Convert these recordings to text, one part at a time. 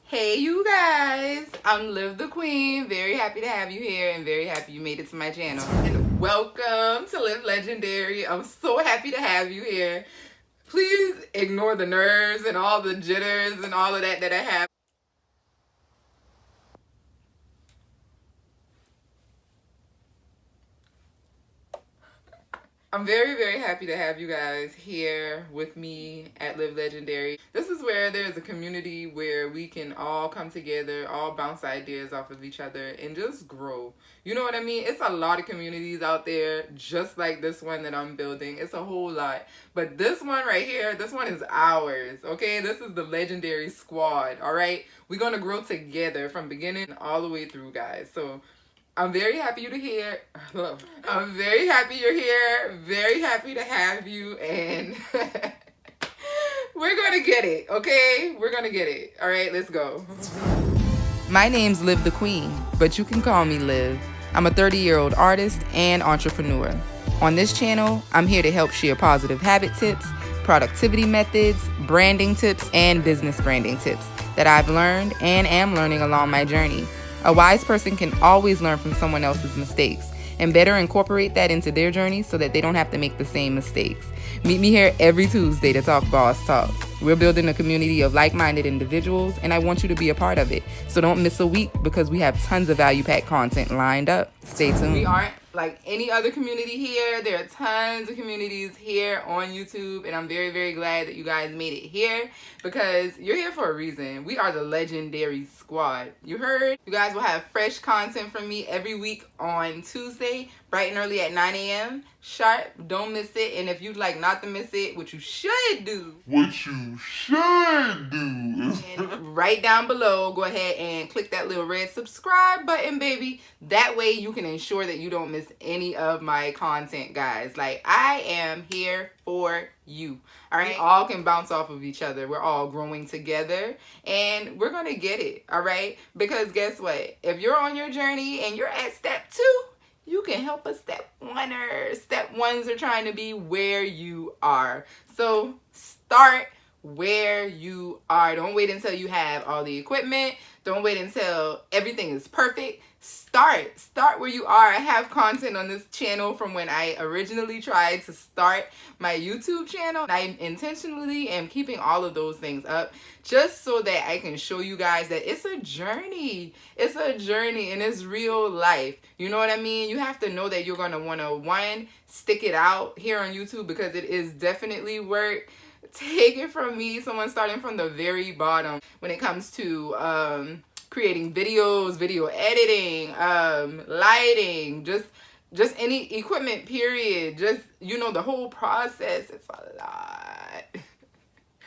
Hey you guys, I'm Liv The Queen. Very happy to have you here and very happy you made it to my channel. And welcome to Liv Legendary. I'm so happy to have you here. Please ignore the nerves and all the jitters and all of that I have. I'm very happy to have you guys here with me at Liv Legendary. This is where there's a community where we can all come together, all bounce ideas off of each other and just grow. You know what I mean? It's a lot of communities out there just like this one that I'm building. It's a whole lot. But this one right here, this one is ours, okay? This is the Legendary Squad, all right? We're going to grow together from beginning all the way through, guys. So I'm very happy you're here. I'm very happy you're here. Very happy to have you, and we're gonna get it, okay? We're gonna get it. All right, let's go. My name's Liv The Queen, but you can call me Liv. I'm a 30-year-old artist and entrepreneur. On this channel, I'm here to help share positive habit tips, productivity methods, branding tips, and business branding tips that I've learned and am learning along my journey. A wise person can always learn from someone else's mistakes and better incorporate that into their journey so that they don't have to make the same mistakes. Meet me here every Tuesday to talk boss talk. We're building a community of like-minded individuals, and I want you to be a part of it. So don't miss a week because we have tons of value-packed content lined up. Stay tuned. We aren't like any other community here. There are tons of communities here on YouTube, and I'm very glad that you guys made it here because you're here for a reason. We are the Legendary Squad. You heard? You guys will have fresh content from me every week on Tuesday, bright and early at 9 a.m. sharp. Don't miss it. And if you'd like not to miss it, what you should do and right down below, go ahead and click that little red subscribe button, baby. That way you can ensure that you don't miss any of my content, guys. Like, I am here for you. All right, we all can bounce off of each other. We're all growing together and we're gonna get it. All right, because guess what, if you're on your journey and you're at step 2, you can help a step oneer. Step ones are trying to be where you are. So start where you are. Don't wait until you have all the equipment. Don't wait until everything is perfect. Start where you are. I have content on this channel from when I originally tried to start my YouTube channel. I intentionally am keeping all of those things up just so that I can show you guys that it's a journey. It's a journey and it's real life. You know what I mean? You have to know that you're going to want to, one, stick it out here on YouTube because it is definitely work. Take it from me, someone starting from the very bottom when it comes to creating videos, video editing, lighting, just any equipment, period. Just, you know, the whole process. It's a lot.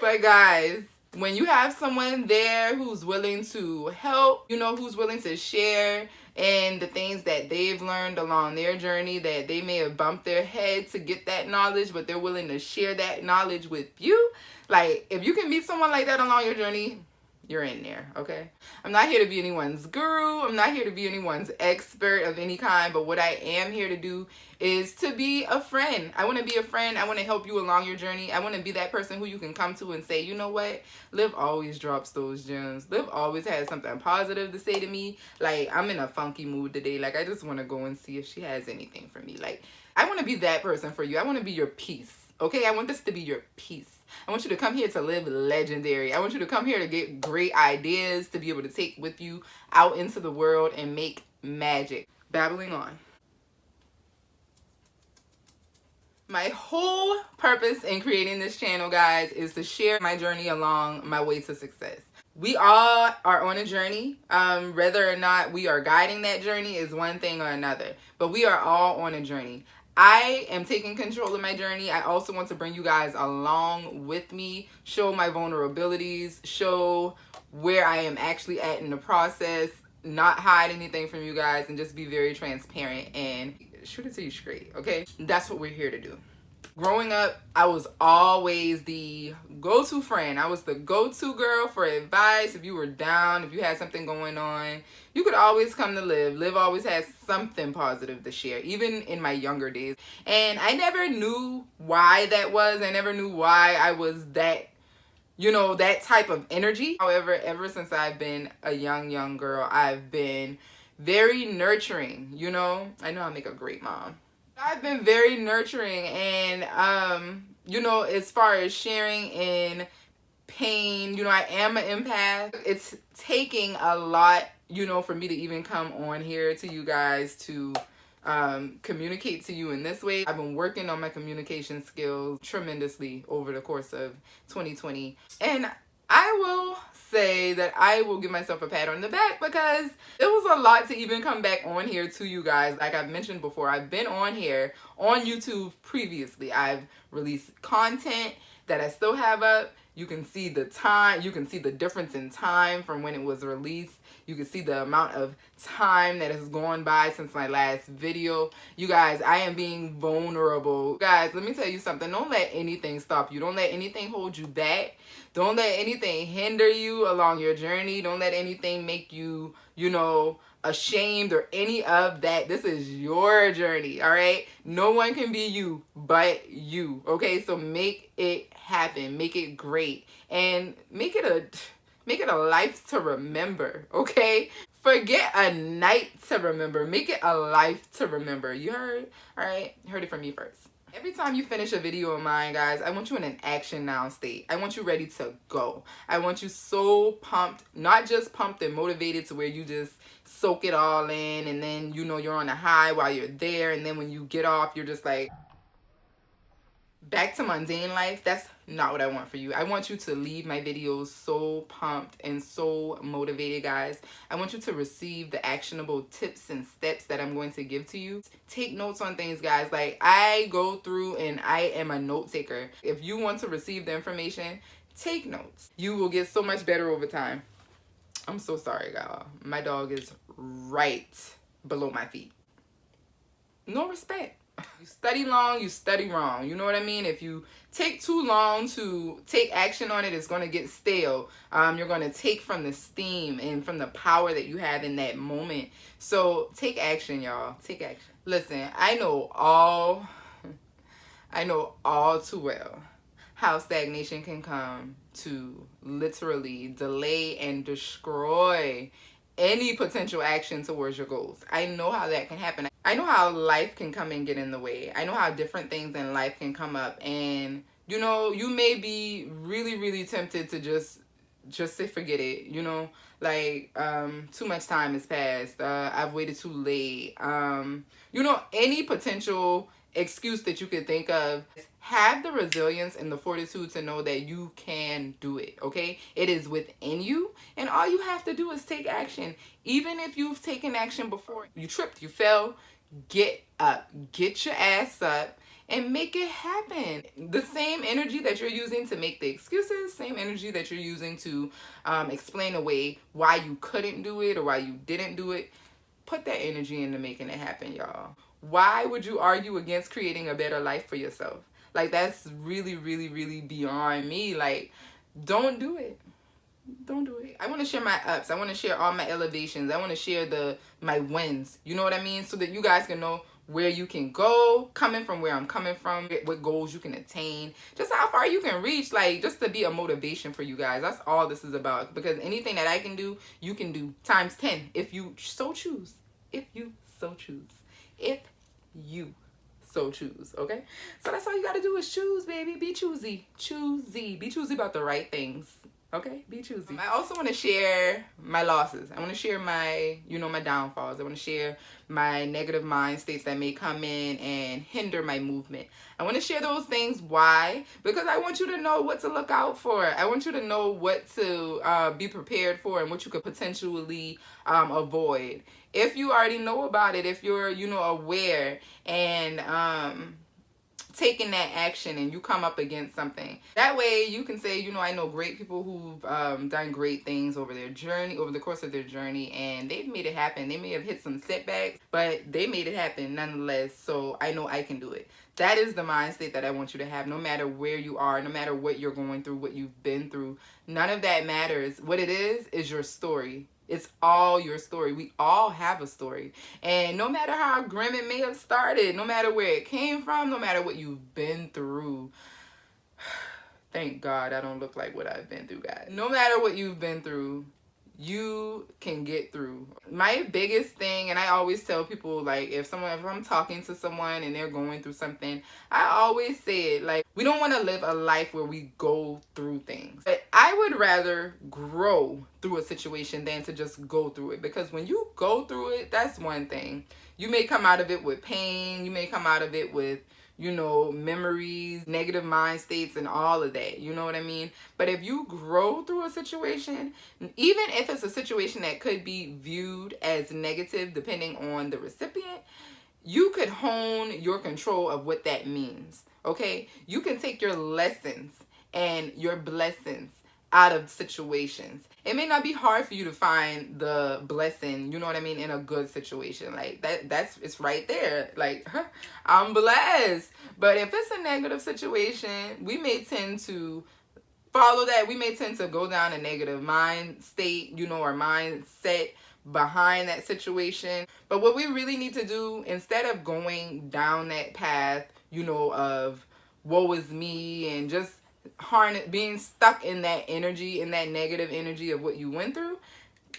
But guys, when you have someone there who's willing to help, you know, who's willing to share and the things that they've learned along their journey, that they may have bumped their head to get that knowledge, but they're willing to share that knowledge with you. Like, if you can meet someone like that along your journey, you're in there, okay? I'm not here to be anyone's guru. I'm not here to be anyone's expert of any kind, but what I am here to do is to be a friend. I want to be a friend. I want to help you along your journey. I want to be that person who you can come to and say, you know what? Liv always drops those gems. Liv always has something positive to say to me. Like, I'm in a funky mood today. Like, I just want to go and see if she has anything for me. Like, I want to be that person for you. I want to be your peace, okay? I want this to be your peace. I want you to come here to live legendary. I want you to come here to get great ideas to be able to take with you out into the world and make magic. Babbling on. My whole purpose in creating this channel, guys, is to share my journey along my way to success. We all are on a journey. Whether or not we are guiding that journey is one thing or another. But we are all on a journey. I am taking control of my journey. I also want to bring you guys along with me, show my vulnerabilities, show where I am actually at in the process, not hide anything from you guys, and just be very transparent and shoot it to you straight, okay? That's what we're here to do. Growing up, I was always the go-to friend. I was the go-to girl for advice. If you were down, if you had something going on, you could always come to Liv. Liv always has something positive to share, even in my younger days. And I never knew why that was. I never knew why I was that you know, that type of energy. However, ever since I've been a young girl, I've been very nurturing, you know. I know I make a great mom. I've been very nurturing, and you know, as far as sharing in pain, you know, I am an empath. It's taking a lot, you know, for me to even come on here to you guys to communicate to you in this way. I've been working on my communication skills tremendously over the course of 2020, and I will say that I will give myself a pat on the back because it was a lot to even come back on here to you guys. Like I've mentioned before, I've been on here on YouTube previously. I've released content that I still have up. You can see the time, you can see the difference in time from when it was released. You can see the amount of time that has gone by since my last video. You guys, I am being vulnerable. Guys, let me tell you something. Don't let anything stop you. Don't let anything hold you back. Don't let anything hinder you along your journey. Don't let anything make you, you know, ashamed or any of that. This is your journey, all right? No one can be you but you, okay? So make it happen. Make it great. And make it a life to remember, okay? Forget a night to remember. Make it a life to remember. You heard? All right? You heard it from me first. Every time you finish a video of mine, guys, I want you in an action now state. I want you ready to go. I want you so pumped, not just pumped and motivated to where you just soak it all in and then, you know, you're on a high while you're there, and then when you get off, you're just like back to mundane life. That's not what I want for you. I want you to leave my videos so pumped and so motivated, guys. I want you to receive the actionable tips and steps that I'm going to give to you. Take notes on things, guys. Like, I go through and I am a note taker. If you want to receive the information, take notes. You will get so much better over time. I'm so sorry, y'all. My dog is right below my feet. No respect. You study long, you study wrong. You know what I mean? If you take too long to take action on it, it's going to get stale. You're going to take from the steam and from the power that you have in that moment. So take action, y'all. Take action. Listen, I know all too well how stagnation can come to literally delay and destroy any potential action towards your goals. I know how that can happen. I know how life can come and get in the way. I know how different things in life can come up, and you know, you may be really tempted to just say forget it, you know, like too much time has passed, I've waited too late, you know, any potential excuse that you could think of. Have the resilience and the fortitude to know that you can do it, okay? It is within you, and all you have to do is take action. Even if you've taken action before, you tripped, you fell, get up, get your ass up, and make it happen. The same energy that you're using to make the excuses, same energy that you're using to explain away why you couldn't do it or why you didn't do it, put that energy into making it happen, y'all. Why would you argue against creating a better life for yourself? Like, that's really beyond me. Like, don't do it. Don't do it. I want to share my ups. I want to share all my elevations. I want to share my wins. You know what I mean? So that you guys can know where you can go, coming from where I'm coming from, what goals you can attain, just how far you can reach, like, just to be a motivation for you guys. That's all this is about. Because anything that I can do, you can do times 10 if you so choose. If you so choose. If you so choose, okay? So that's all you gotta do is choose, baby. Be choosy. Choosy. Be choosy about the right things. Okay? Be choosy. I also want to share my losses. I want to share my, you know, my downfalls. I want to share my negative mind states that may come in and hinder my movement. I want to share those things. Why? Because I want you to know what to look out for. I want you to know what to be prepared for and what you could potentially avoid. If you already know about it, if you're, you know, aware and taking that action and you come up against something, that way you can say, you know, I know great people who've done great things over their journey, over the course of their journey, and they've made it happen. They may have hit some setbacks, but they made it happen nonetheless. So I know I can do it. That is the mind state that I want you to have, no matter where you are, no matter what you're going through, what you've been through. None of that matters. What it is your story. It's all your story. We all have a story. And no matter how grim it may have started, no matter where it came from, no matter what you've been through, Thank God I don't look like what I've been through, guys. No matter what you've been through, you can get through. My biggest thing, and I always tell people, like, if I'm talking to someone and they're going through something, I always say it, like, we don't want to live a life where we go through things. But I would rather grow through a situation than to just go through it, because when you go through it, that's one thing. You may come out of it with pain, you may come out of it with, you know, memories, negative mind states, and all of that. You know what I mean? But if you grow through a situation, even if it's a situation that could be viewed as negative depending on the recipient, you could hone your control of what that means. Okay? You can take your lessons and your blessings out of situations. It may not be hard for you to find the blessing, you know what I mean, in a good situation. Like that's it's right there. Like, I'm blessed. But if it's a negative situation, we may tend to follow that. We may tend to go down a negative mind state, you know, or mindset behind that situation. But what we really need to do, instead of going down that path, you know, of woe is me and just being stuck in that energy, in that negative energy of what you went through,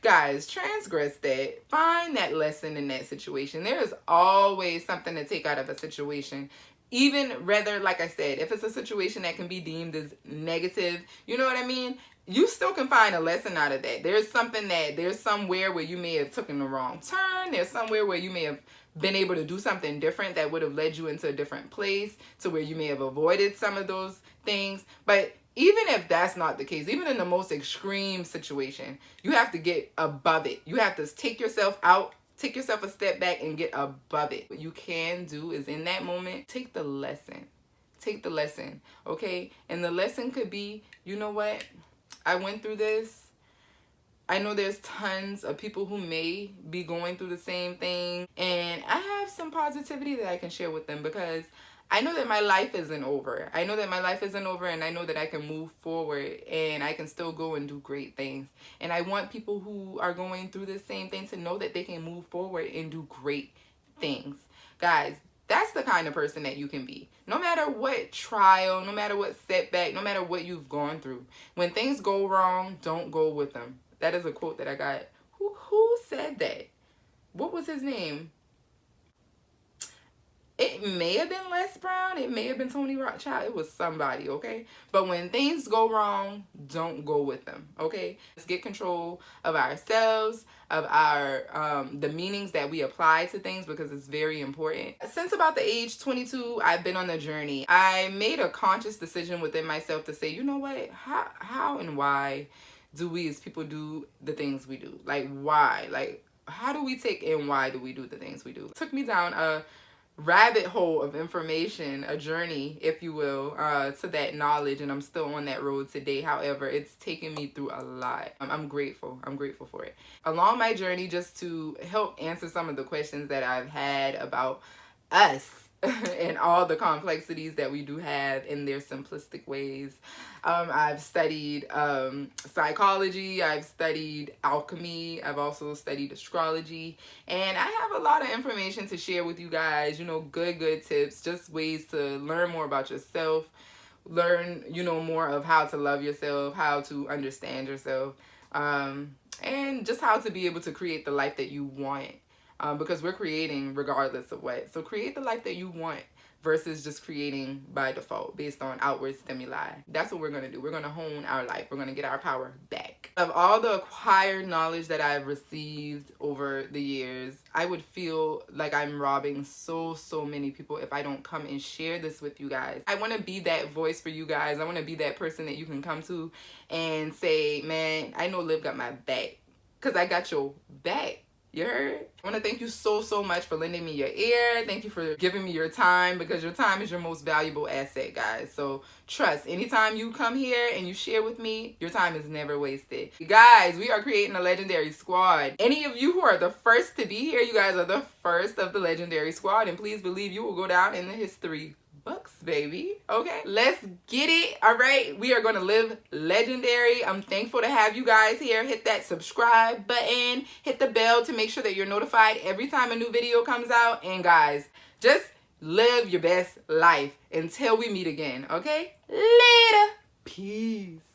guys, transgress that. Find that lesson in that situation. There is always something to take out of a situation. Even rather, like I said, if it's a situation that can be deemed as negative, you know what I mean? You still can find a lesson out of that. There's somewhere where you may have taken the wrong turn. There's somewhere where you may have been able to do something different that would have led you into a different place, to where you may have avoided some of those things. But even if that's not the case, even in the most extreme situation, you have to get above it. You have to take yourself out, take yourself a step back and get above it. What you can do is, in that moment, take the lesson. Take the lesson, okay? And the lesson could be, you know what? I went through this. I know there's tons of people who may be going through the same thing, and I have some positivity that I can share with them, because I know that my life isn't over. I know that my life isn't over, and I know that I can move forward and I can still go and do great things. And I want people who are going through the same thing to know that they can move forward and do great things. Guys, that's the kind of person that you can be. No matter what trial, no matter what setback, no matter what you've gone through, when things go wrong, don't go with them. That is a quote that I got. Who said that? What was his name? It may have been Les Brown. It may have been Tony Rothschild. It was somebody, okay? But when things go wrong, don't go with them, okay? Let's get control of ourselves, of our the meanings that we apply to things, because it's very important. Since about the age 22, I've been on a journey. I made a conscious decision within myself to say, you know what? How and why do we as people do the things we do? Like, why? Like, how do we take and why do we do the things we do? It took me down a rabbit hole of information, a journey, if you will, to that knowledge, and I'm still on that road today. However, it's taken me through a lot. I'm grateful for it. Along my journey, just to help answer some of the questions that I've had about us and all the complexities that we do have in their simplistic ways, I've studied psychology, I've studied alchemy, I've also studied astrology, and I have a lot of information to share with you guys, you know, good tips, just ways to learn more about yourself, learn, you know, more of how to love yourself, how to understand yourself, and just how to be able to create the life that you want. Because we're creating regardless of what. So create the life that you want versus just creating by default based on outward stimuli. That's what we're going to do. We're going to hone our life. We're going to get our power back. Of all the acquired knowledge that I've received over the years, I would feel like I'm robbing so many people if I don't come and share this with you guys. I want to be that voice for you guys. I want to be that person that you can come to and say, man, I know Liv got my back, because I got your back. You heard? I want to thank you so much for lending me your ear. Thank you for giving me your time, because your time is your most valuable asset, guys. So trust, anytime you come here and you share with me, your time is never wasted. Guys, we are creating a legendary squad. Any of you who are the first to be here, you guys are the first of the legendary squad, and please believe you will go down in the history books, baby. Okay, let's get it. All right, we are gonna live legendary. I'm thankful to have you guys here. Hit that subscribe button, hit the bell to make sure that you're notified every time a new video comes out. And guys, just live your best life until we meet again. Okay, later. Peace.